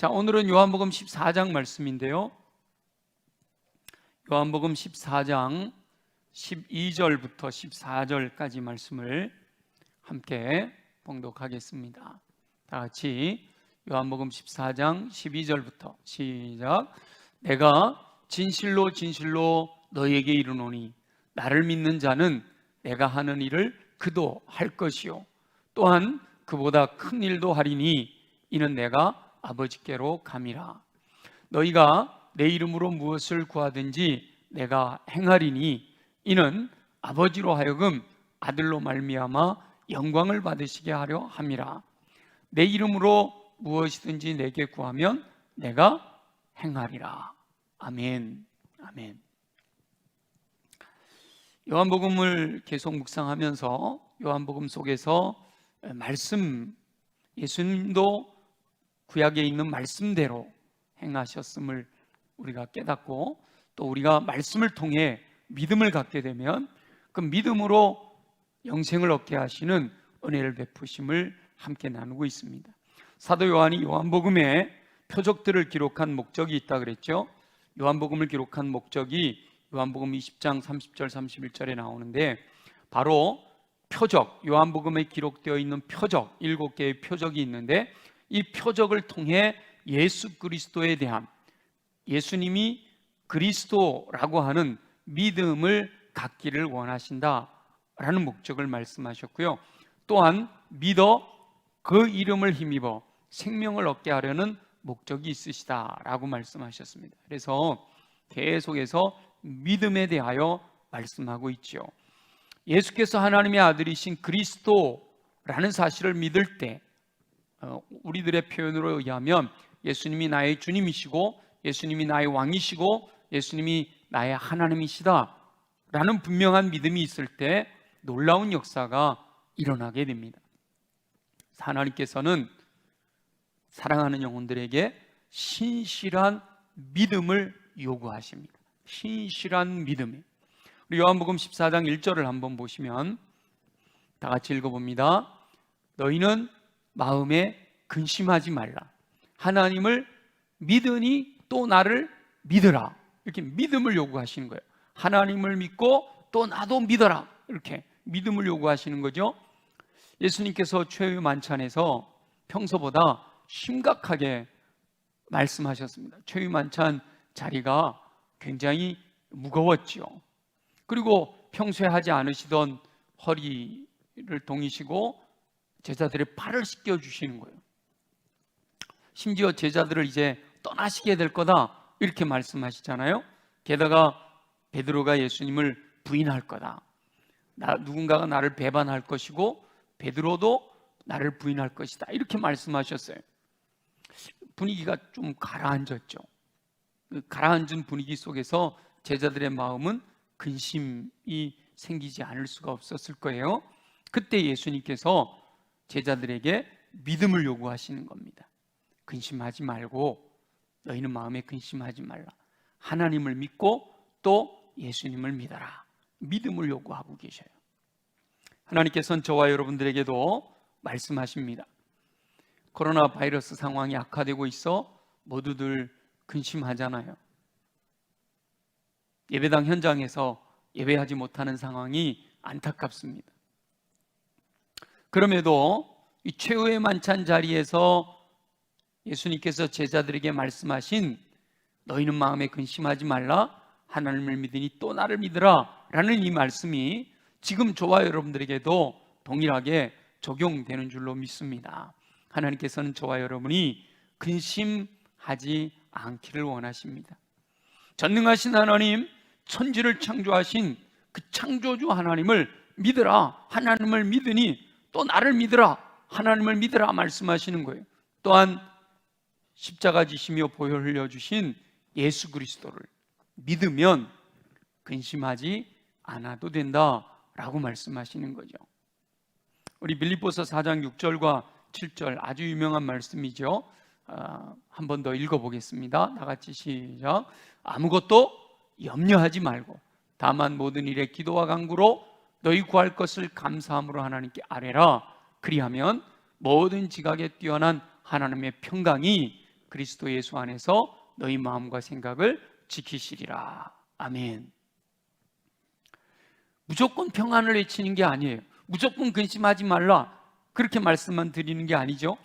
자, 오늘은 요한복음 14장 말씀인데요, 요한복음 14장 12절부터 14절까지 말씀을 함께 봉독하겠습니다. 다 같이 요한복음 14장 12절부터 시작. 내가 진실로 진실로 너희에게 이르노니 나를 믿는 자는 내가 하는 일을 그도 할 것이요 또한 그보다 큰 일도 하리니 이는 내가 아버지께로 감이라. 너희가 내 이름으로 무엇을 구하든지 내가 행하리니 이는 아버지로 하여금 아들로 말미암아 영광을 받으시게 하려 함이라. 내 이름으로 무엇이든지 내게 구하면 내가 행하리라. 아멘. 아멘. 요한복음을 계속 묵상하면서 요한복음 속에서 말씀, 예수님도 구약에 있는 말씀대로 행하셨음을 우리가 깨닫고, 또 우리가 말씀을 통해 믿음을 갖게 되면 그 믿음으로 영생을 얻게 하시는 은혜를 베푸심을 함께 나누고 있습니다. 사도 요한이 요한복음에 표적들을 기록한 목적이 있다 그랬죠. 요한복음을 기록한 목적이 요한복음 20장 30절 31절에 나오는데, 바로 표적, 요한복음에 기록되어 있는 표적 7개의 표적이 있는데, 이 표적을 통해 예수 그리스도에 대한, 예수님이 그리스도라고 하는 믿음을 갖기를 원하신다라는 목적을 말씀하셨고요, 또한 믿어 그 이름을 힘입어 생명을 얻게 하려는 목적이 있으시다라고 말씀하셨습니다. 그래서 계속해서 믿음에 대하여 말씀하고 있죠. 예수께서 하나님의 아들이신 그리스도라는 사실을 믿을 때, 우리들의 표현으로 의하면 예수님이 나의 주님이시고 예수님이 나의 왕이시고 예수님이 나의 하나님이시다 라는 분명한 믿음이 있을 때 놀라운 역사가 일어나게 됩니다. 하나님께서는 사랑하는 영혼들에게 신실한 믿음을 요구하십니다. 신실한 믿음. 우리 요한복음 14장 1절을 한번 보시면 다 같이 읽어봅니다. 너희는 마음에 근심하지 말라. 하나님을 믿으니 또 나를 믿으라. 이렇게 믿음을 요구하시는 거예요. 하나님을 믿고 또 나도 믿어라. 이렇게 믿음을 요구하시는 거죠. 예수님께서 최후의 만찬에서 평소보다 심각하게 말씀하셨습니다. 최후의 만찬 자리가 굉장히 무거웠죠. 그리고 평소에 하지 않으시던 허리를 동이시고 제자들의 발을 씻겨 주시는 거예요. 심지어 제자들을 이제 떠나시게 될 거다 이렇게 말씀하시잖아요. 게다가 베드로가 예수님을 부인할 거다. 누군가가 나를 배반할 것이고 베드로도 나를 부인할 것이다 이렇게 말씀하셨어요. 분위기가 좀 가라앉았죠. 가라앉은 분위기 속에서 제자들의 마음은 근심이 생기지 않을 수가 없었을 거예요. 그때 예수님께서 제자들에게 믿음을 요구하시는 겁니다. 근심하지 말고, 너희는 마음에 근심하지 말라. 하나님을 믿고 또 예수님을 믿어라. 믿음을 요구하고 계셔요. 하나님께서는 저와 여러분들에게도 말씀하십니다. 코로나 바이러스 상황이 악화되고 있어 모두들 근심하잖아요. 예배당 현장에서 예배하지 못하는 상황이 안타깝습니다. 그럼에도 이 최후의 만찬 자리에서 예수님께서 제자들에게 말씀하신 너희는 마음에 근심하지 말라, 하나님을 믿으니 또 나를 믿으라 라는 이 말씀이 지금 저와 여러분들에게도 동일하게 적용되는 줄로 믿습니다. 하나님께서는 저와 여러분이 근심하지 않기를 원하십니다. 전능하신 하나님, 천지를 창조하신 그 창조주 하나님을 믿으라, 하나님을 믿으니 또 나를 믿으라, 하나님을 믿으라 말씀하시는 거예요. 또한 십자가 지시며 보혈 흘려주신 예수 그리스도를 믿으면 근심하지 않아도 된다라고 말씀하시는 거죠. 우리 빌립보서 4장 6절과 7절 아주 유명한 말씀이죠. 한 번 더 읽어보겠습니다. 다 같이 시작. 아무것도 염려하지 말고 다만 모든 일에 기도와 간구로 너희 구할 것을 감사함으로 하나님께 아뢰라. 그리하면 모든 지각에 뛰어난 하나님의 평강이 그리스도 예수 안에서 너희 마음과 생각을 지키시리라. 아멘. 무조건 평안을 외치는 게 아니에요. 무조건 근심하지 말라 그렇게 말씀만 드리는 게 아니죠.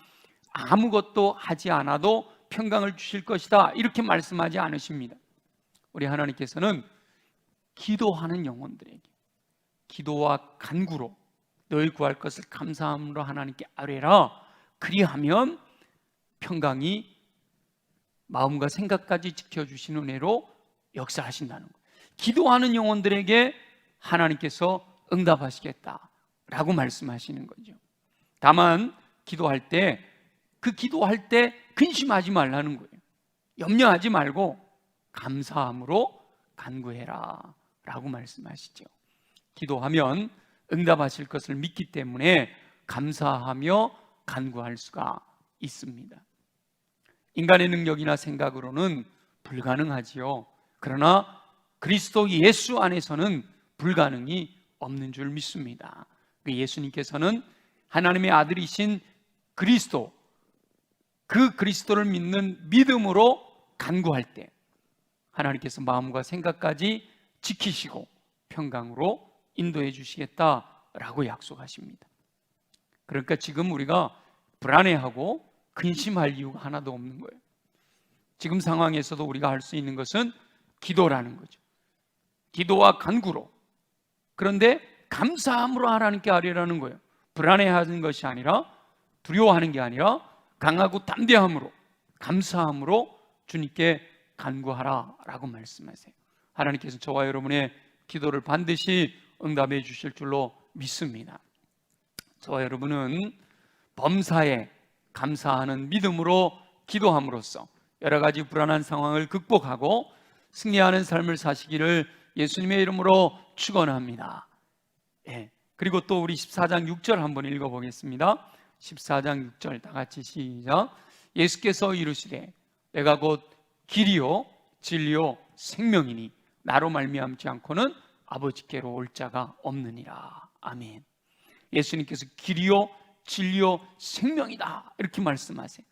아무것도 하지 않아도 평강을 주실 것이다 이렇게 말씀하지 않으십니다. 우리 하나님께서는 기도하는 영혼들에게 기도와 간구로 너희 구할 것을 감사함으로 하나님께 아뢰라. 그리하면 평강이 마음과 생각까지 지켜주시는 은혜로 역사하신다는 거예요. 기도하는 영혼들에게 하나님께서 응답하시겠다라고 말씀하시는 거죠. 다만 기도할 때 그 기도할 때 근심하지 말라는 거예요. 염려하지 말고 감사함으로 간구해라 라고 말씀하시죠. 기도하면 응답하실 것을 믿기 때문에 감사하며 간구할 수가 있습니다. 인간의 능력이나 생각으로는 불가능하지요. 그러나 그리스도 예수 안에서는 불가능이 없는 줄 믿습니다. 예수님께서는 하나님의 아들이신 그리스도, 그 그리스도를 믿는 믿음으로 간구할 때 하나님께서 마음과 생각까지 지키시고 평강으로 인도해 주시겠다라고 약속하십니다. 그러니까 지금 우리가 불안해하고 근심할 이유가 하나도 없는 거예요. 지금 상황에서도 우리가 할 수 있는 것은 기도라는 거죠. 기도와 간구로. 그런데 감사함으로 하나님께 아뢰라는 거예요. 불안해하는 것이 아니라, 두려워하는 게 아니라 강하고 담대함으로, 감사함으로 주님께 간구하라 라고 말씀하세요. 하나님께서 저와 여러분의 기도를 반드시 응답해 주실 줄로 믿습니다. 저와 여러분은 범사에 감사하는 믿음으로 기도함으로써 여러 가지 불안한 상황을 극복하고 승리하는 삶을 사시기를 예수님의 이름으로 축원합니다. 그리고 또 우리 14장 6절 한번 읽어보겠습니다. 14장 6절 다 같이 시작. 예수께서 이르시되 내가 곧 길이요 진리요 생명이니 나로 말미암지 않고는 아버지께로 올 자가 없느니라. 아멘. 예수님께서 길이요 진리요 생명이다 이렇게 말씀하세요.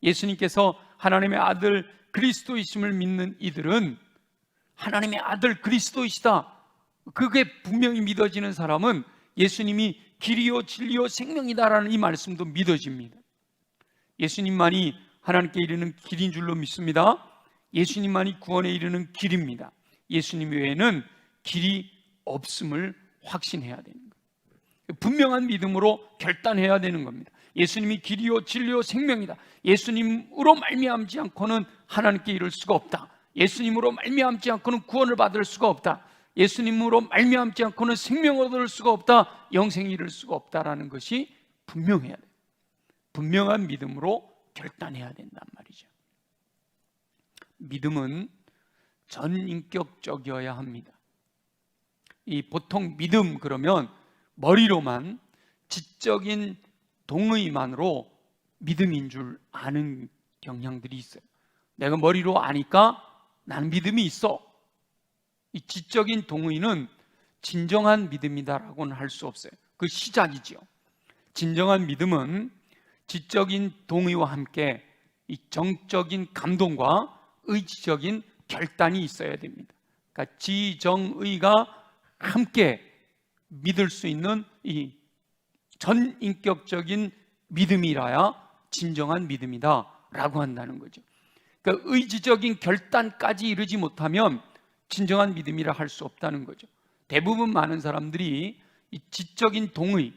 예수님께서 하나님의 아들 그리스도이심을 믿는 이들은 하나님의 아들 그리스도이시다, 그게 분명히 믿어지는 사람은 예수님이 길이요 진리요 생명이다라는 이 말씀도 믿어집니다. 예수님만이 하나님께 이르는 길인 줄로 믿습니다. 예수님만이 구원에 이르는 길입니다. 예수님 외에는 길이 없음을 확신해야 되는 거예요. 분명한 믿음으로 결단해야 되는 겁니다. 예수님이 길이요 진리요 생명이다. 예수님으로 말미암지 않고는 하나님께 이를 수가 없다. 예수님으로 말미암지 않고는 구원을 받을 수가 없다. 예수님으로 말미암지 않고는 생명을 얻을 수가 없다. 영생을 이룰 수가 없다라는 것이 분명해야 돼요. 분명한 믿음으로 결단해야 된단 말이죠. 믿음은 전인격적이어야 합니다. 이 보통 믿음 그러면 머리로만 지적인 동의만으로 믿음인 줄 아는 경향들이 있어요. 내가 머리로 아니까 나는 믿음이 있어. 이 지적인 동의는 진정한 믿음이다라고는 할 수 없어요. 그 시작이죠. 진정한 믿음은 지적인 동의와 함께 이 정적인 감동과 의지적인 결단이 있어야 됩니다. 그러니까 지정의가 함께 믿을 수 있는 이 전인격적인 믿음이라야 진정한 믿음이다라고 한다는 거죠. 그러니까 의지적인 결단까지 이르지 못하면 진정한 믿음이라 할 수 없다는 거죠. 대부분 많은 사람들이 이 지적인 동의,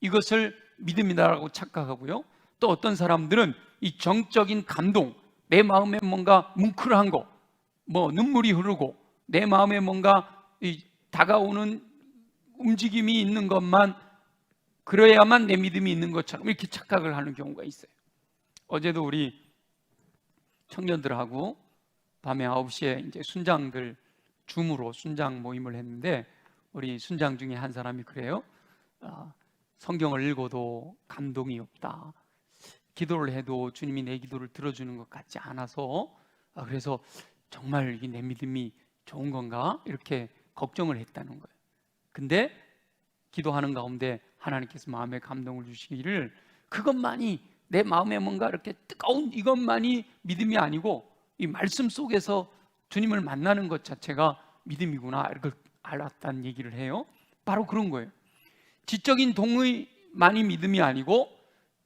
이것을 믿음이다라고 착각하고요. 또 어떤 사람들은 이 정적인 감동, 내 마음에 뭔가 뭉클한 거, 뭐 눈물이 흐르고 내 마음에 뭔가 이 다가오는 움직임이 있는 것만, 그래야만 내 믿음이 있는 것처럼 이렇게 착각을 하는 경우가 있어요. 어제도 우리 청년들하고 밤에 9시에 이제 순장들 줌으로 순장 모임을 했는데, 우리 순장 중에 한 사람이 그래요. 성경을 읽어도 감동이 없다. 기도를 해도 주님이 내 기도를 들어주는 것 같지 않아서, 그래서 정말 이게 내 믿음이 좋은 건가? 이렇게 걱정을 했다는 거예요. 근데 기도하는 가운데 하나님께서 마음에 감동을 주시기를 그것만이 내 마음에 뭔가 이렇게 뜨거운 이것만이 믿음이 아니고 이 말씀 속에서 주님을 만나는 것 자체가 믿음이구나, 이걸 알았다는 얘기를 해요. 바로 그런 거예요. 지적인 동의만이 믿음이 아니고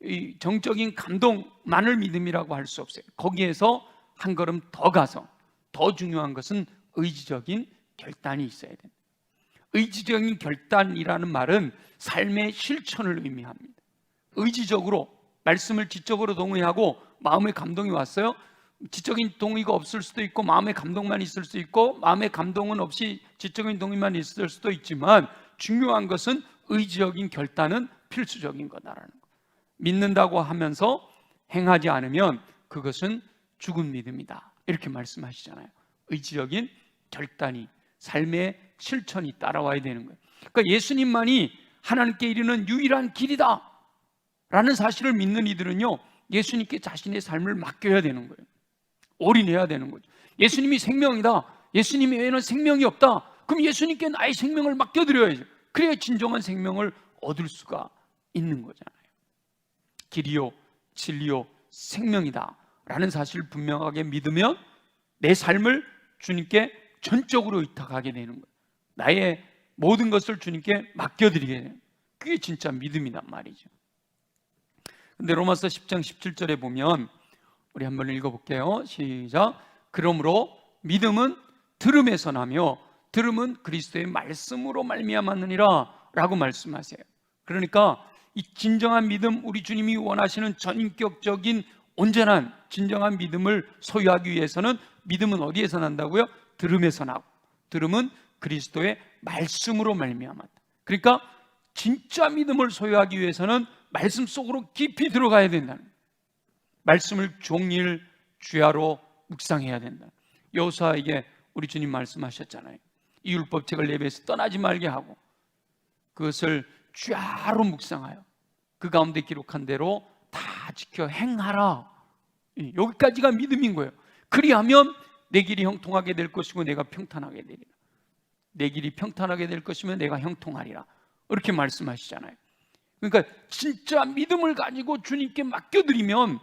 이 정적인 감동만을 믿음이라고 할 수 없어요. 거기에서 한 걸음 더 가서 더 중요한 것은 의지적인 결단이 있어야 됩니다. 의지적인 결단이라는 말은 삶의 실천을 의미합니다. 의지적으로 말씀을 지적으로 동의하고 마음의 감동이 왔어요. 지적인 동의가 없을 수도 있고 마음의 감동만 있을 수 있고 마음의 감동은 없이 지적인 동의만 있을 수도 있지만 중요한 것은 의지적인 결단은 필수적인 거다라는 거. 믿는다고 하면서 행하지 않으면 그것은 죽은 믿음이다, 이렇게 말씀하시잖아요. 의지적인 결단이, 삶의 실천이 따라와야 되는 거예요. 그러니까 예수님만이 하나님께 이르는 유일한 길이다 라는 사실을 믿는 이들은요, 예수님께 자신의 삶을 맡겨야 되는 거예요. 올인해야 되는 거죠. 예수님이 생명이다, 예수님 외에는 생명이 없다, 그럼 예수님께 나의 생명을 맡겨드려야죠. 그래야 진정한 생명을 얻을 수가 있는 거잖아요. 길이요 진리요 생명이다 라는 사실을 분명하게 믿으면 내 삶을 주님께 전적으로 의탁하게 되는 거예요. 나의 모든 것을 주님께 맡겨드리게 되는 거예요. 그게 진짜 믿음이란 말이죠. 근데 로마서 10장 17절에 보면 우리 한번 읽어볼게요. 시작. 그러므로 믿음은 들음에서 나며 들음은 그리스도의 말씀으로 말미암았느니라 라고 말씀하세요. 그러니까 이 진정한 믿음, 우리 주님이 원하시는 전인격적인 온전한 진정한 믿음을 소유하기 위해서는 믿음은 어디에서 난다고요? 들음에서 나고, 들음은 그리스도의 말씀으로 말미암았다. 그러니까 진짜 믿음을 소유하기 위해서는 말씀 속으로 깊이 들어가야 된다는 거예요. 말씀을 종일 주야로 묵상해야 된다. 여호수아에게 우리 주님 말씀하셨잖아요. 이 율법책을 내 입에서 떠나지 말게 하고 그것을 주야로 묵상하여 그 가운데 기록한 대로 다 지켜 행하라. 여기까지가 믿음인 거예요. 그리하면 내 길이 형통하게 될 것이고 내가 평탄하게 되리라. 내 길이 평탄하게 될 것이면 내가 형통하리라, 이렇게 말씀하시잖아요. 그러니까 진짜 믿음을 가지고 주님께 맡겨드리면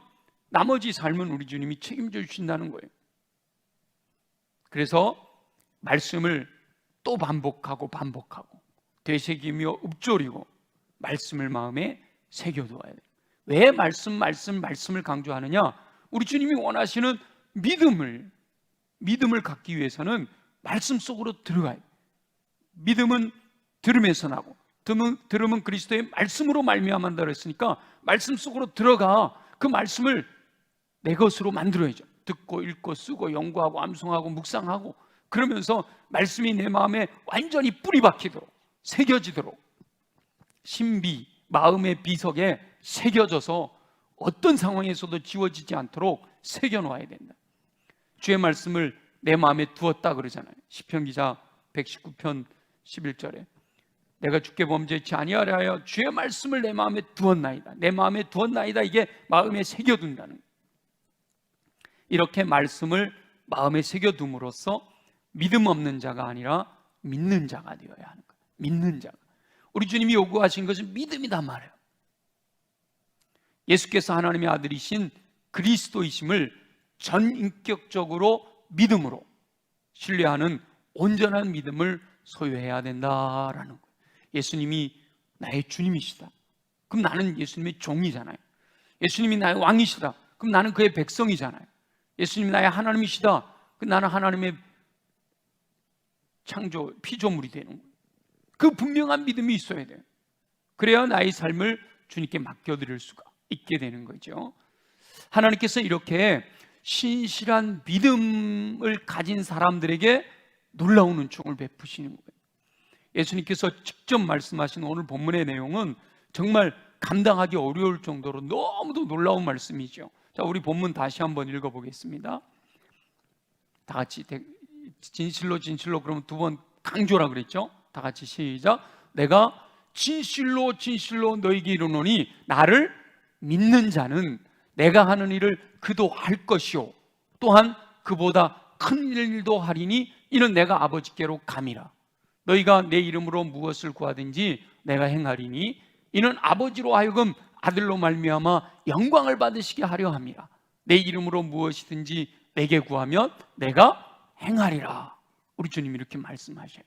나머지 삶은 우리 주님이 책임져 주신다는 거예요. 그래서 말씀을 또 반복하고 되새기며 읊조리고 말씀을 마음에 새겨두어야 돼요. 왜 말씀을 강조하느냐? 우리 주님이 원하시는 믿음을 갖기 위해서는 말씀 속으로 들어가야 돼요. 믿음은 들음에서 나고 들음은 그리스도의 말씀으로 말미암았다 그랬으니까 말씀 속으로 들어가 그 말씀을 내 것으로 만들어야죠. 듣고 읽고 쓰고 연구하고 암송하고 묵상하고 그러면서 말씀이 내 마음에 완전히 뿌리 박히도록 새겨지도록 신비, 마음의 비석에 새겨져서 어떤 상황에서도 지워지지 않도록 새겨놓아야 된다. 주의 말씀을 내 마음에 두었다 그러잖아요. 시편 기자 119편 11절에 내가 주께 범죄치 아니하려 하여 주의 말씀을 내 마음에 두었나이다. 내 마음에 두었나이다. 이게 마음에 새겨둔다는 거예요. 이렇게 말씀을 마음에 새겨둠으로써 믿음 없는 자가 아니라 믿는 자가 되어야 하는 거예요. 믿는 자가. 우리 주님이 요구하신 것은 믿음이단 말이에요. 예수께서 하나님의 아들이신 그리스도이심을 전인격적으로 믿음으로 신뢰하는 온전한 믿음을 소유해야 된다라는 거예요. 예수님이 나의 주님이시다. 그럼 나는 예수님의 종이잖아요. 예수님이 나의 왕이시다. 그럼 나는 그의 백성이잖아요. 예수님이 나의 하나님이시다. 그럼 나는 하나님의 창조 피조물이 되는 거예요. 그 분명한 믿음이 있어야 돼요. 그래야 나의 삶을 주님께 맡겨드릴 수가 있게 되는 거죠. 하나님께서 이렇게 신실한 믿음을 가진 사람들에게 놀라운 은총을 베푸시는 거예요. 예수님께서 직접 말씀하신 오늘 본문의 내용은 정말 감당하기 어려울 정도로 너무도 놀라운 말씀이죠. 자, 우리 본문 다시 한번 읽어보겠습니다. 다 같이 진실로 그러면 두 번 강조라 그랬죠. 다 같이 시작. 내가 진실로 너희에게 이르노니 나를 믿는 자는 내가 하는 일을 그도 할 것이요 또한 그보다 큰 일도 하리니 이는 내가 아버지께로 감이라. 너희가 내 이름으로 무엇을 구하든지 내가 행하리니 이는 아버지로 하여금 아들로 말미암아 영광을 받으시게 하려 함이라. 내 이름으로 무엇이든지 내게 구하면 내가 행하리라. 우리 주님이 이렇게 말씀하셔요.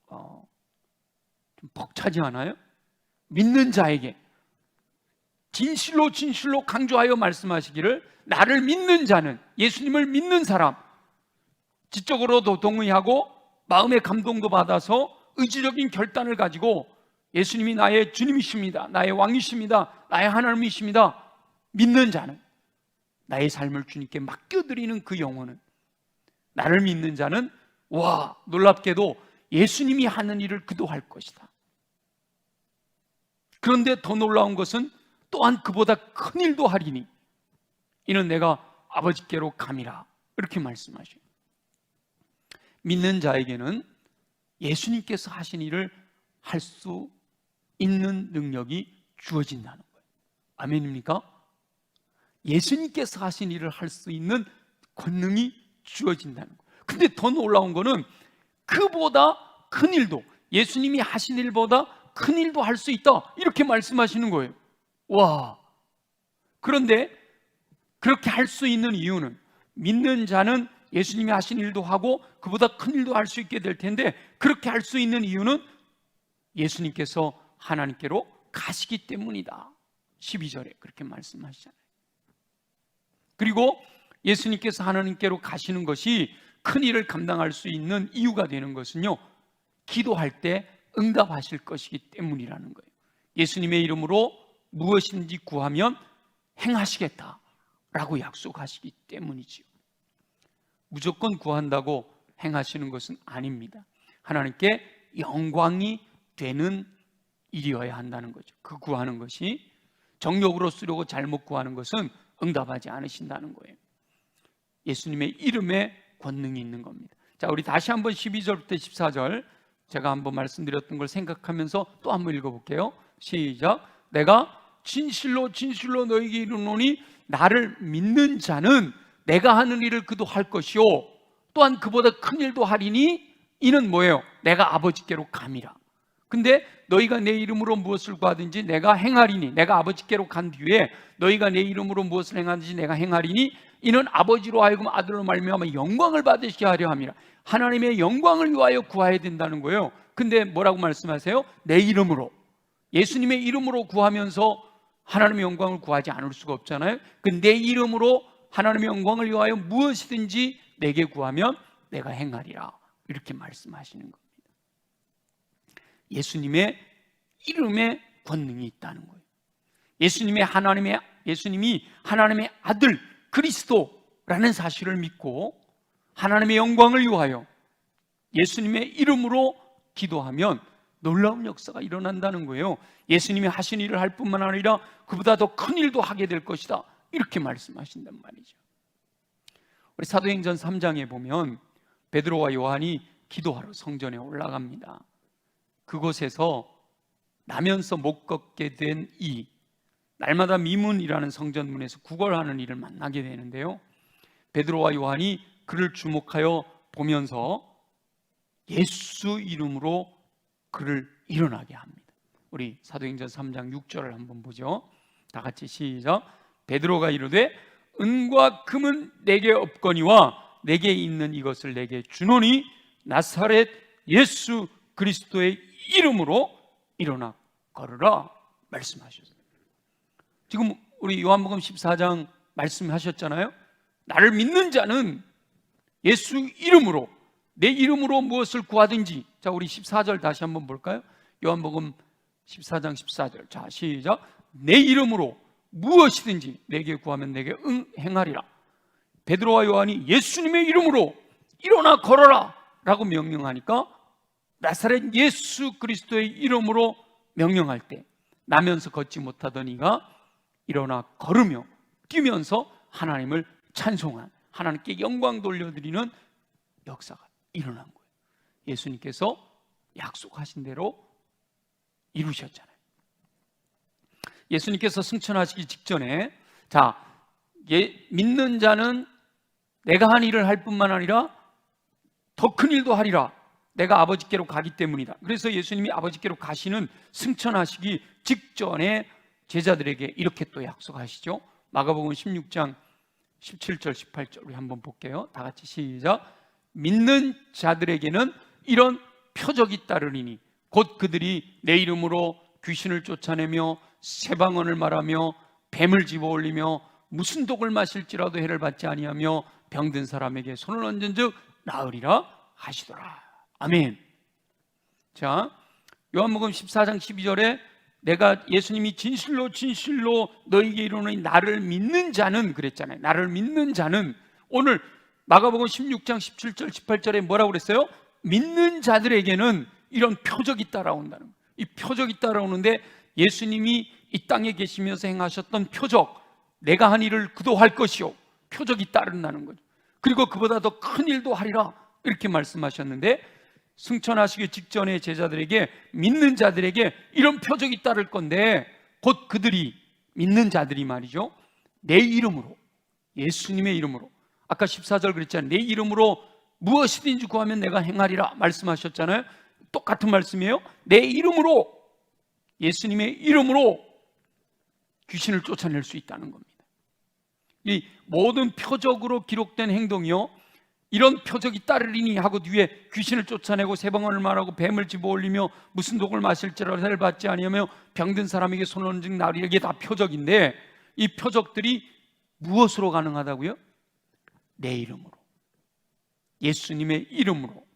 좀 벅차지 않아요? 믿는 자에게 진실로 진실로 강조하여 말씀하시기를, 나를 믿는 자는, 예수님을 믿는 사람, 지적으로도 동의하고 마음의 감동도 받아서 의지적인 결단을 가지고 예수님이 나의 주님이십니다, 나의 왕이십니다, 나의 하나님이십니다, 믿는 자는, 나의 삶을 주님께 맡겨드리는 그 영혼은, 나를 믿는 자는 와, 놀랍게도 예수님이 하는 일을 그도 할 것이다. 그런데 더 놀라운 것은 또한 그보다 큰 일도 하리니 이는 내가 아버지께로 감이라. 이렇게 말씀하셔요. 믿는 자에게는 예수님께서 하신 일을 할 수 있는 능력이 주어진다는 거예요. 아멘입니까? 예수님께서 하신 일을 할 수 있는 권능이 주어진다는 거예요. 근데 더 놀라운 거는 그보다 큰 일도, 예수님이 하신 일보다 큰 일도 할 수 있다, 이렇게 말씀하시는 거예요. 와! 그런데 그렇게 할 수 있는 이유는, 믿는 자는 예수님이 하신 일도 하고 그보다 큰 일도 할 수 있게 될 텐데, 그렇게 할 수 있는 이유는 예수님께서 하나님께로 가시기 때문이다. 12절에 그렇게 말씀하시잖아요. 그리고 예수님께서 하나님께로 가시는 것이 큰 일을 감당할 수 있는 이유가 되는 것은요, 기도할 때 응답하실 것이기 때문이라는 거예요. 예수님의 이름으로 무엇인지 구하면 행하시겠다라고 약속하시기 때문이지요. 무조건 구한다고 행하시는 것은 아닙니다. 하나님께 영광이 되는 일이어야 한다는 거죠. 그 구하는 것이 정욕으로 쓰려고 잘못 구하는 것은 응답하지 않으신다는 거예요. 예수님의 이름에 권능이 있는 겁니다. 자, 우리 다시 한번 12절부터 14절 제가 한번 말씀드렸던 걸 생각하면서 또 한번 읽어볼게요. 시작. 내가 진실로 진실로 너희에게 이르노니 나를 믿는 자는 내가 하는 일을 그도 할 것이요 또한 그보다 큰 일도 하리니 이는 뭐예요? 내가 아버지께로 감이라. 근데 너희가 내 이름으로 무엇을 구하든지 내가 행하리니, 내가 아버지께로 간 뒤에 너희가 내 이름으로 무엇을 행하든지 내가 행하리니 이는 아버지로 하여금 아들로 말미암아 영광을 받으시게 하려 함이라. 하나님의 영광을 위하여 구해야 된다는 거예요. 근데 뭐라고 말씀하세요? 내 이름으로, 예수님의 이름으로 구하면서 하나님의 영광을 구하지 않을 수가 없잖아요. 그 내 이름으로 하나님의 영광을 위하여 무엇이든지 내게 구하면 내가 행하리라, 이렇게 말씀하시는 겁니다. 예수님의 이름에 권능이 있다는 거예요. 예수님이 하나님의 아들 그리스도라는 사실을 믿고 하나님의 영광을 위하여 예수님의 이름으로 기도하면 놀라운 역사가 일어난다는 거예요. 예수님이 하신 일을 할 뿐만 아니라 그보다 더 큰 일도 하게 될 것이다, 이렇게 말씀하신단 말이죠. 우리 사도행전 3장에 보면 베드로와 요한이 기도하러 성전에 올라갑니다. 그곳에서 나면서 못 걷게 된 날마다 미문이라는 성전문에서 구걸하는 이를 만나게 되는데요, 베드로와 요한이 그를 주목하여 보면서 예수 이름으로 그를 일어나게 합니다. 우리 사도행전 3장 6절을 한번 보죠. 다 같이 시작. 베드로가 이르되 은과 금은 내게 없거니와 내게 있는 이것을 내게 주노니 나사렛 예수 그리스도의 이름으로 일어나 걸으라 말씀하셨어요. 지금 우리 요한복음 14장 말씀하셨잖아요. 나를 믿는 자는 예수 이름으로, 내 이름으로 무엇을 구하든지. 자, 우리 14절 다시 한번 볼까요? 요한복음 14장 14절. 자, 시작. 내 이름으로 무엇이든지 내게 구하면 내게 행하리라. 베드로와 요한이 예수님의 이름으로 일어나 걸어라 라고 명령하니까 나사렛 예수 그리스도의 이름으로 명령할 때 나면서 걷지 못하던 이가 일어나 걸으며 뛰면서 하나님을 찬송한, 하나님께 영광 돌려드리는 역사가 일어난 거예요. 예수님께서 약속하신 대로 이루셨잖아요. 예수님께서 승천하시기 직전에 믿는 자는 내가 한 일을 할 뿐만 아니라 더 큰 일도 하리라. 내가 아버지께로 가기 때문이다. 그래서 예수님이 아버지께로 가시는, 승천하시기 직전에 제자들에게 이렇게 또 약속하시죠. 마가복음 16장 17절 18절 우리 한번 볼게요. 다 같이 시작. 믿는 자들에게는 이런 표적이 따르리니 곧 그들이 내 이름으로 귀신을 쫓아내며 새 방언을 말하며 뱀을 집어올리며 무슨 독을 마실지라도 해를 받지 아니하며 병든 사람에게 손을 얹은즉 나으리라 하시더라. 아멘. 자, 요한복음 14장 12절에 내가 예수님이 진실로 진실로 너희에게 이르노니 나를 믿는 자는 그랬잖아요. 나를 믿는 자는 오늘 마가복음 16장 17절 18절에 뭐라고 그랬어요? 믿는 자들에게는 이런 표적이 따라온다는 거예요. 이 표적이 따라오는데 예수님이 이 땅에 계시면서 행하셨던 표적, 내가 한 일을 그도 할 것이요, 표적이 따른다는 거죠. 그리고 그보다 더 큰 일도 하리라 이렇게 말씀하셨는데 승천하시기 직전에 제자들에게, 믿는 자들에게 이런 표적이 따를 건데 곧 그들이, 믿는 자들이 말이죠, 내 이름으로, 예수님의 이름으로, 아까 14절 그랬잖아요. 내 이름으로 무엇이든지 구하면 내가 행하리라 말씀하셨잖아요. 똑같은 말씀이에요. 내 이름으로, 예수님의 이름으로 귀신을 쫓아낼 수 있다는 겁니다. 이 모든 표적으로 기록된 행동이요, 이런 표적이 따르리니 하고 뒤에 귀신을 쫓아내고 새 방언을 말하고 뱀을 집어올리며 무슨 독을 마실지라도 해를 받지 아니하며 병든 사람에게 손을 얹은 나으리라, 이게 다 표적인데 이 표적들이 무엇으로 가능하다고요? 내 이름으로, 예수님의 이름으로,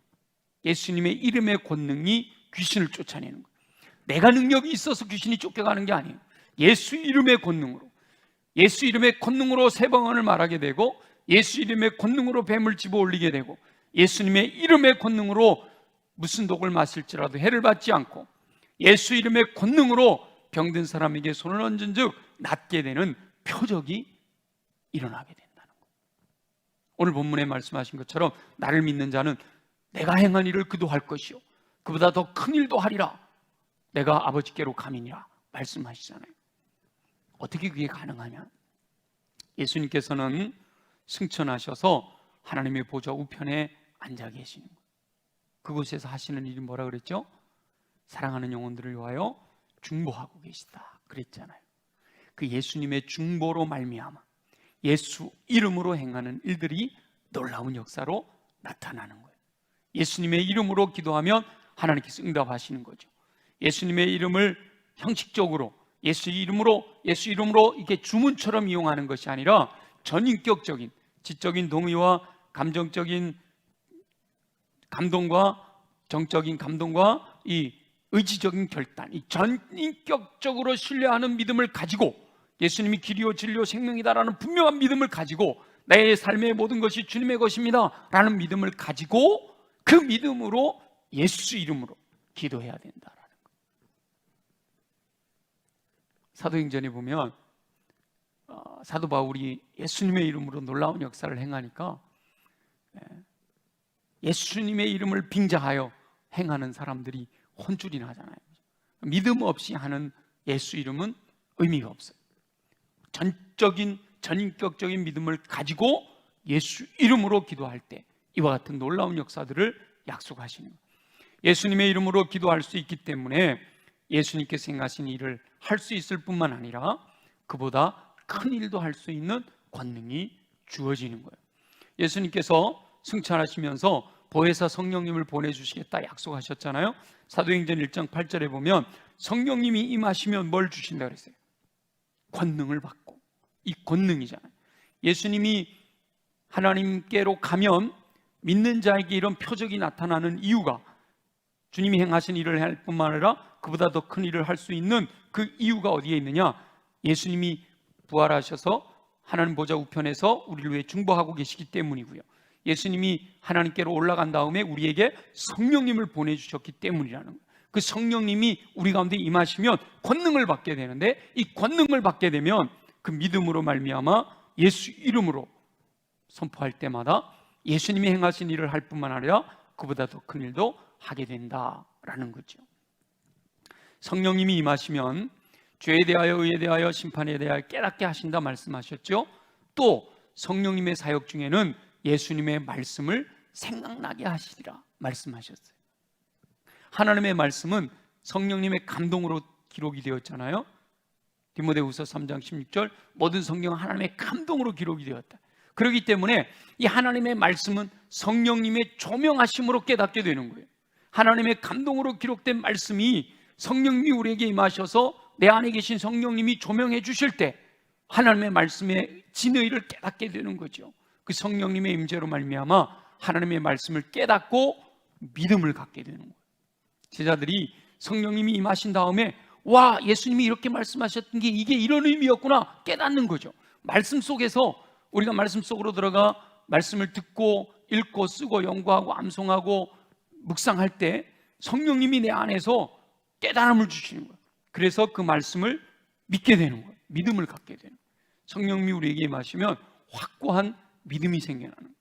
예수님의 이름의 권능이 귀신을 쫓아내는 거예요. 내가 능력이 있어서 귀신이 쫓겨가는 게 아니에요. 예수 이름의 권능으로, 예수 이름의 권능으로 새 방언을 말하게 되고 예수 이름의 권능으로 뱀을 집어올리게 되고 예수님의 이름의 권능으로 무슨 독을 마실지라도 해를 받지 않고 예수 이름의 권능으로 병든 사람에게 손을 얹은 즉 낫게 되는 표적이 일어나게 된다는 거예요. 오늘 본문에 말씀하신 것처럼 나를 믿는 자는 내가 행한 일을 그도 할 것이요 그보다 더 큰 일도 하리라, 내가 아버지께로 가미니라 말씀하시잖아요. 어떻게 그게 가능하냐? 예수님께서는 승천하셔서 하나님의 보좌 우편에 앉아 계시는 거예요. 그곳에서 하시는 일이 뭐라 그랬죠? 사랑하는 영혼들을 위하여 중보하고 계시다 그랬잖아요. 그 예수님의 중보로 말미암아 예수 이름으로 행하는 일들이 놀라운 역사로 나타나는 거예요. 예수님의 이름으로 기도하면 하나님께서 응답하시는 거죠. 예수님의 이름을 형식적으로 예수 이름으로 이렇게 주문처럼 이용하는 것이 아니라 전인격적인 지적인 동의와 감정적인 감동과 정적인 감동과 이 의지적인 결단, 이 전인격적으로 신뢰하는 믿음을 가지고 예수님이 길이요 진리요 생명이다라는 분명한 믿음을 가지고 내 삶의 모든 것이 주님의 것입니다 라는 믿음을 가지고 그 믿음으로 예수 이름으로 기도해야 된다라는 거예요. 사도행전에 보면 사도 바울이 예수님의 이름으로 놀라운 역사를 행하니까 예수님의 이름을 빙자하여 행하는 사람들이 혼쭐이 나잖아요. 믿음 없이 하는 예수 이름은 의미가 없어요. 전인격적인 믿음을 가지고 예수 이름으로 기도할 때 이와 같은 놀라운 역사들을 약속하시는 거예요. 예수님의 이름으로 기도할 수 있기 때문에 예수님께서 행하신 일을 할 수 있을 뿐만 아니라 그보다 큰 일도 할 수 있는 권능이 주어지는 거예요. 예수님께서 승천하시면서 보혜사 성령님을 보내주시겠다 약속하셨잖아요. 사도행전 1장 8절에 보면 성령님이 임하시면 뭘 주신다 그랬어요? 권능을 받고. 이 권능이잖아요. 예수님이 하나님께로 가면 믿는 자에게 이런 표적이 나타나는 이유가, 주님이 행하신 일을 할 뿐만 아니라 그보다 더 큰 일을 할 수 있는 그 이유가 어디에 있느냐? 예수님이 부활하셔서 하나님 보좌 우편에서 우리를 위해 중보하고 계시기 때문이고요, 예수님이 하나님께로 올라간 다음에 우리에게 성령님을 보내주셨기 때문이라는 거예요. 그 성령님이 우리 가운데 임하시면 권능을 받게 되는데, 이 권능을 받게 되면 그 믿음으로 말미암아 예수 이름으로 선포할 때마다 예수님이 행하신 일을 할 뿐만 아니라 그보다 더 큰 일도 하게 된다라는 거죠. 성령님이 임하시면 죄에 대하여 의에 대하여 심판에 대하여 깨닫게 하신다 말씀하셨죠. 또 성령님의 사역 중에는 예수님의 말씀을 생각나게 하시리라 말씀하셨어요. 하나님의 말씀은 성령님의 감동으로 기록이 되었잖아요. 디모데후서 3장 16절 모든 성경은 하나님의 감동으로 기록이 되었다. 그렇기 때문에 이 하나님의 말씀은 성령님의 조명하심으로 깨닫게 되는 거예요. 하나님의 감동으로 기록된 말씀이 성령님이 우리에게 임하셔서 내 안에 계신 성령님이 조명해 주실 때 하나님의 말씀의 진의를 깨닫게 되는 거죠. 그 성령님의 임재로 말미암아 하나님의 말씀을 깨닫고 믿음을 갖게 되는 거예요. 제자들이 성령님이 임하신 다음에 와, 예수님이 이렇게 말씀하셨던 게 이게 이런 의미였구나 깨닫는 거죠. 말씀 속에서 우리가 말씀 속으로 들어가 말씀을 듣고 읽고 쓰고 연구하고 암송하고 묵상할 때 성령님이 내 안에서 깨달음을 주시는 거예요. 그래서 그 말씀을 믿게 되는 거예요. 믿음을 갖게 되는 거예요. 성령님이 우리에게 임하시면 확고한 믿음이 생겨나는 거예요.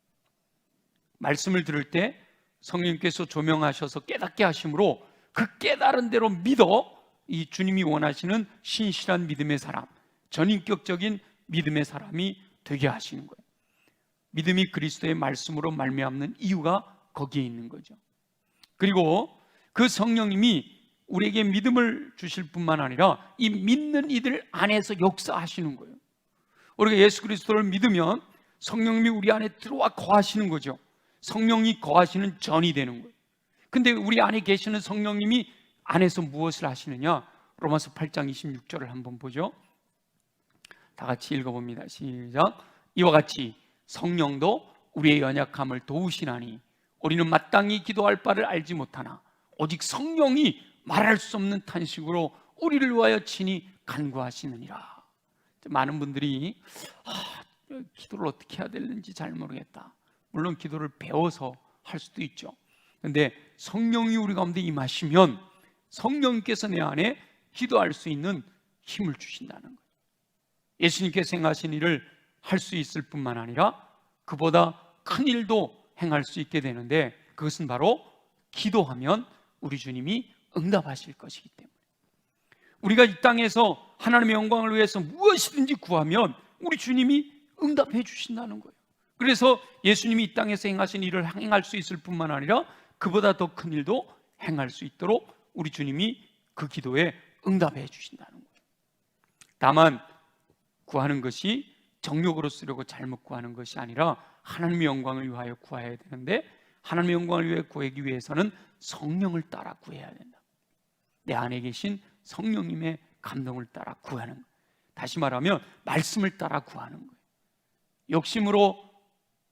말씀을 들을 때 성령님께서 조명하셔서 깨닫게 하심으로 그 깨달은 대로 믿어 이 주님이 원하시는 신실한 믿음의 사람, 전인격적인 믿음의 사람이 되게 하시는 거예요. 믿음이 그리스도의 말씀으로 말미암는 이유가 거기에 있는 거죠. 그리고 그 성령님이 우리에게 믿음을 주실 뿐만 아니라 이 믿는 이들 안에서 역사하시는 거예요. 우리가 예수 그리스도를 믿으면 성령님이 우리 안에 들어와 거하시는 거죠. 성령이 거하시는 전이 되는 거예요. 근데 우리 안에 계시는 성령님이 안에서 무엇을 하시느냐? 로마서 8장 26절을 한번 보죠. 다 같이 읽어봅니다. 시작. 이와 같이 성령도 우리의 연약함을 도우시나니 우리는 마땅히 기도할 바를 알지 못하나 오직 성령이 말할 수 없는 탄식으로 우리를 위하여 친히 간구하시느니라. 많은 분들이 기도를 어떻게 해야 되는지 잘 모르겠다. 물론 기도를 배워서 할 수도 있죠. 그런데 성령이 우리 가운데 임하시면 성령께서 내 안에 기도할 수 있는 힘을 주신다는 거예요. 예수님께서 행하신 일을 할 수 있을 뿐만 아니라 그보다 큰 일도 행할 수 있게 되는데 그것은 바로 기도하면 우리 주님이 응답하실 것이기 때문에 우리가 이 땅에서 하나님의 영광을 위해서 무엇이든지 구하면 우리 주님이 응답해 주신다는 거예요. 그래서 예수님이 이 땅에서 행하신 일을 행할 수 있을 뿐만 아니라 그보다 더 큰 일도 행할 수 있도록 우리 주님이 그 기도에 응답해 주신다는 거예요. 다만 구하는 것이 정욕으로 쓰려고 잘못 구하는 것이 아니라 하나님의 영광을 위하여 구해야 되는데 하나님의 영광을 위해 구하기 위해서는 성령을 따라 구해야 된다. 내 안에 계신 성령님의 감동을 따라 구하는 거예요. 다시 말하면 말씀을 따라 구하는 거예요. 욕심으로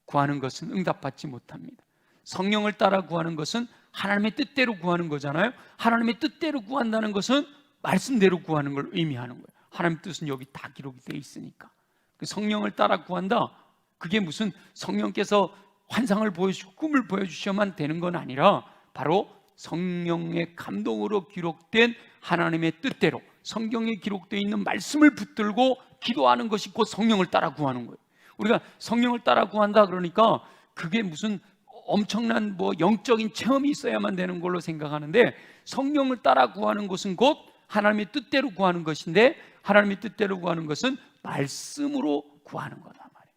구하는 것은 응답받지 못합니다. 성령을 따라 구하는 것은 하나님의 뜻대로 구하는 거잖아요. 하나님의 뜻대로 구한다는 것은 말씀대로 구하는 걸 의미하는 거예요. 하나님의 뜻은 여기 다 기록이 되어 있으니까. 그 성령을 따라 구한다. 그게 무슨 성령께서 환상을 보여주시고 꿈을 보여주셔야만 되는 건 아니라 바로 성령의 감동으로 기록된 하나님의 뜻대로 성경에 기록되어 있는 말씀을 붙들고 기도하는 것이 곧 성령을 따라 구하는 거예요. 우리가 성령을 따라 구한다 그러니까 그게 무슨 엄청난 영적인 체험이 있어야만 되는 걸로 생각하는데 성령을 따라 구하는 것은 곧 하나님의 뜻대로 구하는 것인데 하나님의 뜻대로 구하는 것은 말씀으로 구하는 거다 말이에요.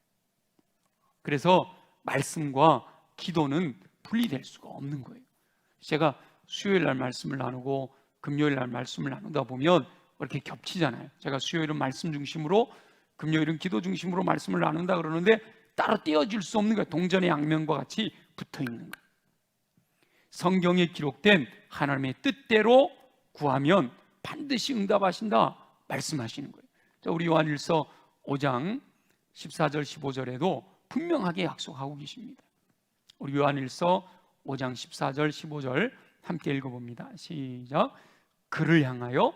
그래서 말씀과 기도는 분리될 수가 없는 거예요. 제가 수요일 날 말씀을 나누고 금요일 날 말씀을 나누다 보면 이렇게 겹치잖아요. 제가 수요일은 말씀 중심으로 금요일은 기도 중심으로 말씀을 나눈다 그러는데 따로 떼어질 수 없는 거예요. 동전의 양면과 같이 붙어 있는 거예요. 성경에 기록된 하나님의 뜻대로 구하면 반드시 응답하신다 말씀하시는 거예요. 자, 우리 요한일서 5장 14절 15절에도 분명하게 약속하고 계십니다. 우리 요한일서 5장 14절 15절 함께 읽어봅니다. 시작. 그를 향하여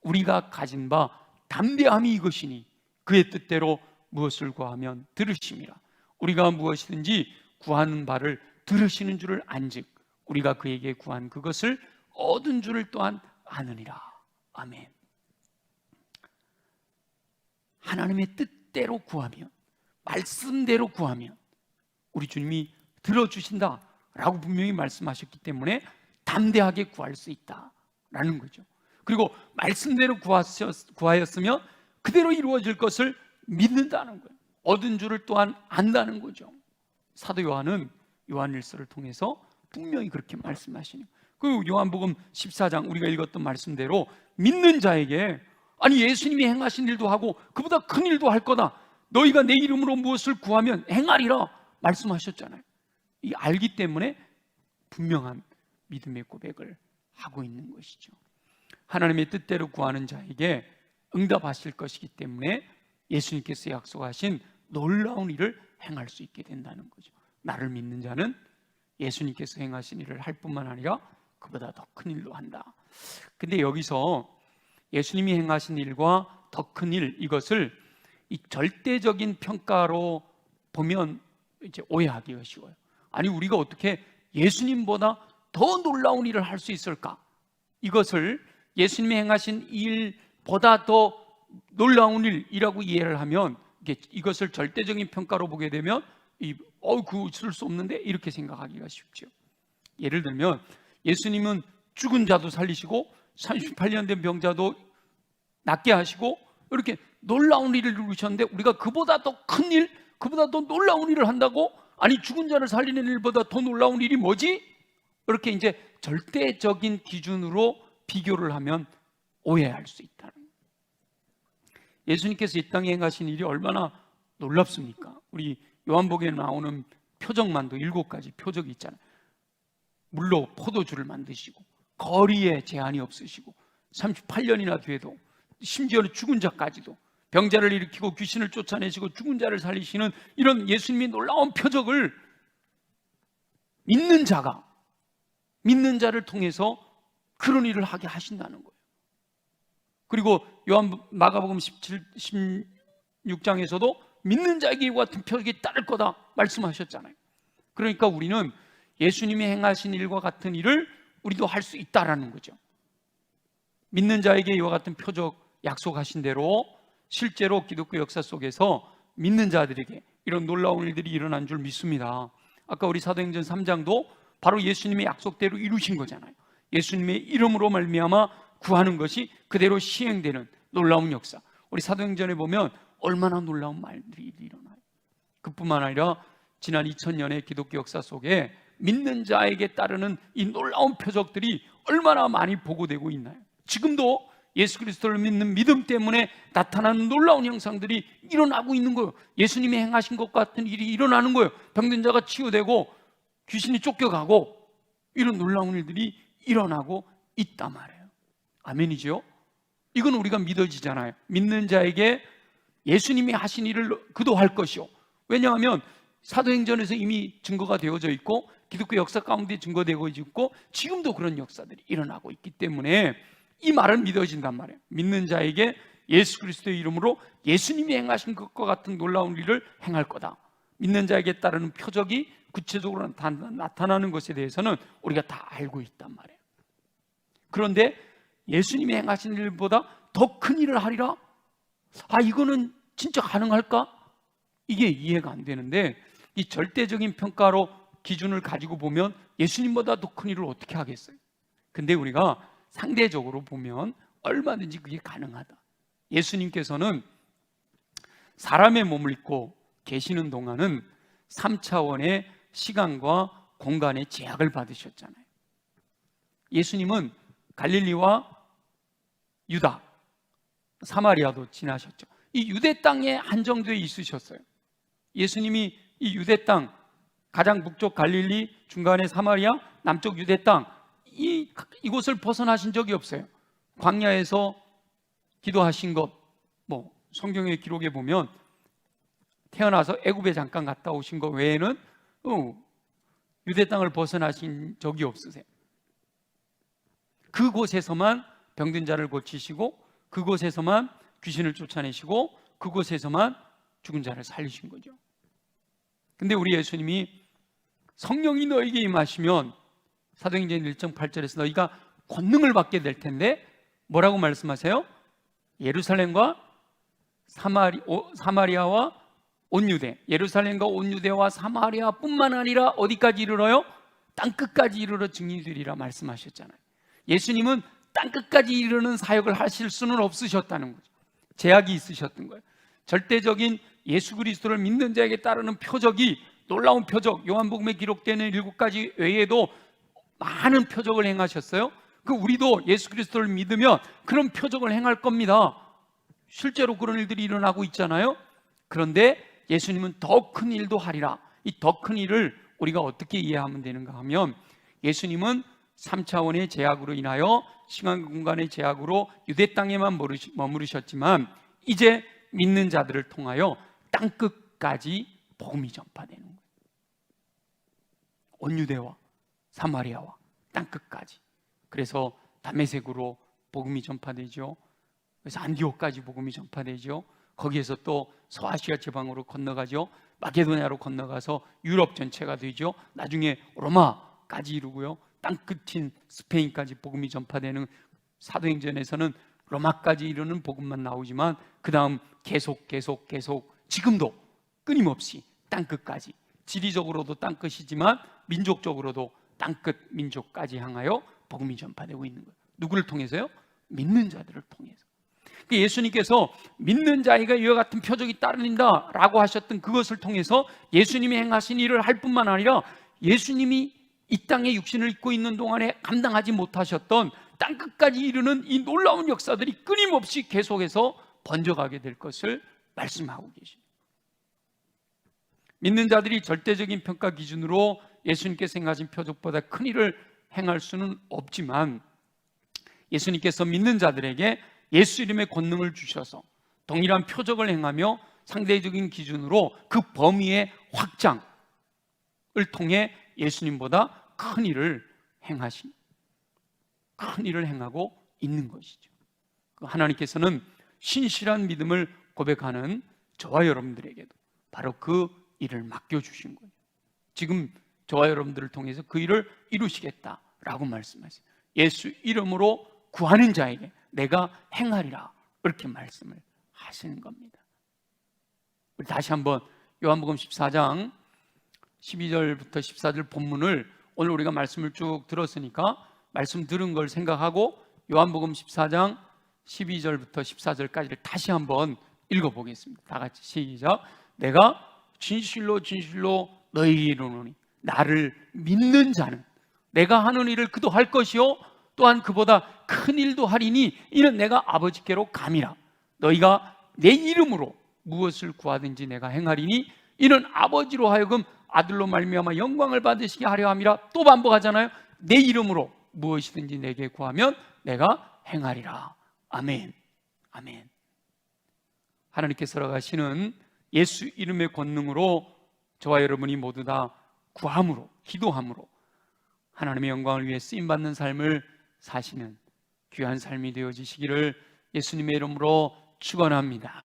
우리가 가진 바 담대함이 이것이니 그의 뜻대로 무엇을 구하면 들으심이라. 우리가 무엇이든지 구하는 바를 들으시는 줄을 안즉 우리가 그에게 구한 그것을 얻은 줄을 또한 아느니라. 아멘. 하나님의 뜻대로 구하면, 말씀대로 구하면 우리 주님이 들어주신다라고 분명히 말씀하셨기 때문에 담대하게 구할 수 있다라는 거죠. 그리고 말씀대로 구하였으면 그대로 이루어질 것을 믿는다는 거예요. 얻은 줄을 또한 안다는 거죠. 사도 요한은 요한일서를 통해서 분명히 그렇게 말씀하시는 거예요. 그 요한복음 14장 우리가 읽었던 말씀대로 믿는 자에게 아니 예수님이 행하신 일도 하고 그보다 큰 일도 할 거다. 너희가 내 이름으로 무엇을 구하면 행하리라 말씀하셨잖아요. 이 알기 때문에 분명한 믿음의 고백을 하고 있는 것이죠. 하나님의 뜻대로 구하는 자에게 응답하실 것이기 때문에 예수님께서 약속하신 놀라운 일을 행할 수 있게 된다는 거죠. 나를 믿는 자는 예수님께서 행하신 일을 할 뿐만 아니라 그보다 더 큰 일도 한다. 근데 여기서 예수님이 행하신 일과 더 큰 일, 이것을 이 절대적인 평가로 보면 이제 오해하기가 쉬워요. 아니 우리가 어떻게 예수님보다 더 놀라운 일을 할 수 있을까? 이것을 예수님이 행하신 일보다 더 놀라운 일이라고 이해를 하면 이것을 절대적인 평가로 보게 되면 그거 있을 수 없는데 이렇게 생각하기가 쉽죠. 예를 들면 예수님은 죽은 자도 살리시고 38년 된 병자도 낫게 하시고 이렇게 놀라운 일을 이루셨는데 우리가 그보다 더 큰 일, 그보다 더 놀라운 일을 한다고? 아니 죽은 자를 살리는 일보다 더 놀라운 일이 뭐지? 이렇게 이제 절대적인 기준으로 비교를 하면 오해할 수 있다는 거예요. 예수님께서 이 땅에 행하신 일이 얼마나 놀랍습니까? 우리 요한복음에 나오는 표적만도 7가지 표적이 있잖아요. 물로 포도주를 만드시고 거리에 제한이 없으시고 38년이나 돼도 심지어는 죽은 자까지도 병자를 일으키고 귀신을 쫓아내시고 죽은 자를 살리시는 이런 예수님의 놀라운 표적을 믿는 자를 통해서 그런 일을 하게 하신다는 거예요. 그리고 마가복음 16장에서도 믿는 자에게 이와 같은 표적이 따를 거다 말씀하셨잖아요. 그러니까 우리는 예수님이 행하신 일과 같은 일을 우리도 할 수 있다라는 거죠. 믿는 자에게 이와 같은 표적 약속하신 대로 실제로 기독교 역사 속에서 믿는 자들에게 이런 놀라운 일들이 일어난 줄 믿습니다. 아까 우리 사도행전 3장도 바로 예수님의 약속대로 이루신 거잖아요. 예수님의 이름으로 말미암아 구하는 것이 그대로 시행되는 놀라운 역사. 우리 사도행전에 보면 얼마나 놀라운 말들이 일어나요. 그뿐만 아니라 지난 2000년의 기독교 역사 속에 믿는 자에게 따르는 이 놀라운 표적들이 얼마나 많이 보고되고 있나요? 지금도 예수 그리스도를 믿는 믿음 때문에 나타나는 놀라운 형상들이 일어나고 있는 거예요. 예수님이 행하신 것 같은 일이 일어나는 거예요. 병든 자가 치유되고 귀신이 쫓겨가고 이런 놀라운 일들이 일어나고 있단 말이에요. 아멘이죠? 이건 우리가 믿어지잖아요. 믿는 자에게 예수님이 하신 일을 그도 할 것이요. 왜냐하면 사도행전에서 이미 증거가 되어져 있고 기독교 역사 가운데 증거되고 있고 지금도 그런 역사들이 일어나고 있기 때문에 이 말은 믿어진단 말이에요. 믿는 자에게 예수 그리스도의 이름으로 예수님이 행하신 것과 같은 놀라운 일을 행할 거다. 믿는 자에게 따르는 표적이 구체적으로 나타나는 것에 대해서는 우리가 다 알고 있단 말이에요. 그런데 예수님이 행하신 일보다 더 큰 일을 하리라? 이거는 진짜 가능할까? 이게 이해가 안 되는데 이 절대적인 평가로 기준을 가지고 보면 예수님보다 더 큰 일을 어떻게 하겠어요? 근데 우리가 상대적으로 보면 얼마든지 그게 가능하다. 예수님께서는 사람의 몸을 입고 계시는 동안은 3차원의 시간과 공간의 제약을 받으셨잖아요. 예수님은 갈릴리와 유다, 사마리아도 지나셨죠. 이 유대 땅에 한정되어 있으셨어요. 예수님이 이 유대 땅, 가장 북쪽 갈릴리, 중간에 사마리아, 남쪽 유대 땅, 이곳을 벗어나신 적이 없어요. 광야에서 기도하신 것, 성경의 기록에 보면 태어나서 애굽에 잠깐 갔다 오신 것 외에는 유대 땅을 벗어나신 적이 없으세요. 그곳에서만 병든 자를 고치시고 그곳에서만 귀신을 쫓아내시고 그곳에서만 죽은 자를 살리신 거죠. 근데 우리 예수님이 성령이 너에게 임하시면 사도행전 1장 8절에서 너희가 권능을 받게 될 텐데 뭐라고 말씀하세요? 예루살렘과 사마리아와 온 유대, 예루살렘과 온 유대와 사마리아뿐만 아니라 어디까지 이르러요? 땅끝까지 이르러 증인이 되리라 말씀하셨잖아요. 예수님은 땅끝까지 이르는 사역을 하실 수는 없으셨다는 거죠. 제약이 있으셨던 거예요. 절대적인 예수 그리스도를 믿는 자에게 따르는 표적이 놀라운 표적, 요한복음에 기록되는 7가지 외에도 많은 표적을 행하셨어요. 우리도 예수 그리스도를 믿으면 그런 표적을 행할 겁니다. 실제로 그런 일들이 일어나고 있잖아요. 그런데 예수님은 더 큰 일도 하리라. 이 더 큰 일을 우리가 어떻게 이해하면 되는가 하면, 예수님은 3차원의 제약으로 인하여 시간 공간의 제약으로 유대 땅에만 머무르셨지만 이제 믿는 자들을 통하여 땅끝까지 복음이 전파되는 거예요. 온 유대와 사마리아와 땅끝까지. 그래서 다메섹으로 복음이 전파되죠. 그래서 안디옥까지 복음이 전파되죠. 거기에서 또 서아시아 지방으로 건너가죠. 마게도냐로 건너가서 유럽 전체가 되죠. 나중에 로마까지 이루고요. 땅끝인 스페인까지 복음이 전파되는, 사도행전에서는 로마까지 이르는 복음만 나오지만 그 다음 계속 지금도 끊임없이 땅끝까지, 지리적으로도 땅끝이지만 민족적으로도 땅끝 민족까지 향하여 복음이 전파되고 있는 거예요. 누구를 통해서요? 믿는 자들을 통해서. 예수님께서 믿는 자에게 이와 같은 표적이 따른다 라고 하셨던 그것을 통해서 예수님이 행하신 일을 할 뿐만 아니라 예수님이 이 땅에 육신을 입고 있는 동안에 감당하지 못하셨던 땅끝까지 이르는 이 놀라운 역사들이 끊임없이 계속해서 번져가게 될 것을 말씀하고 계십니다. 믿는 자들이 절대적인 평가 기준으로 예수님께서 행하신 표적보다 큰 일을 행할 수는 없지만, 예수님께서 믿는 자들에게 예수 이름의 권능을 주셔서 동일한 표적을 행하며 상대적인 기준으로 그 범위의 확장을 통해 예수님보다 큰 일을 행하고 있는 것이죠. 하나님께서는 신실한 믿음을 고백하는 저와 여러분들에게도 바로 그 일을 맡겨주신 거예요. 지금 저와 여러분들을 통해서 그 일을 이루시겠다라고 말씀하세요. 예수 이름으로 구하는 자에게 내가 행하리라, 이렇게 말씀을 하시는 겁니다. 우리 다시 한번 요한복음 14장 12절부터 14절 본문을, 오늘 우리가 말씀을 쭉 들었으니까 말씀 들은 걸 생각하고 요한복음 14장 12절부터 14절까지를 다시 한번 읽어보겠습니다. 다 같이 시작. 내가 진실로 너희에게 이르노니 나를 믿는 자는 내가 하는 일을 그도 할 것이요 또한 그보다 큰 일도 하리니 이는 내가 아버지께로 감이라. 너희가 내 이름으로 무엇을 구하든지 내가 행하리니 이는 아버지로 하여금 아들로 말미암아 영광을 받으시게 하려 함이라. 또 반복하잖아요. 내 이름으로 무엇이든지 내게 구하면 내가 행하리라. 아멘. 아멘. 하나님께서 허락하시는 예수 이름의 권능으로 저와 여러분이 모두 다 구함으로, 기도함으로 하나님의 영광을 위해 쓰임받는 삶을 사시는 귀한 삶이 되어지시기를 예수님의 이름으로 축원합니다.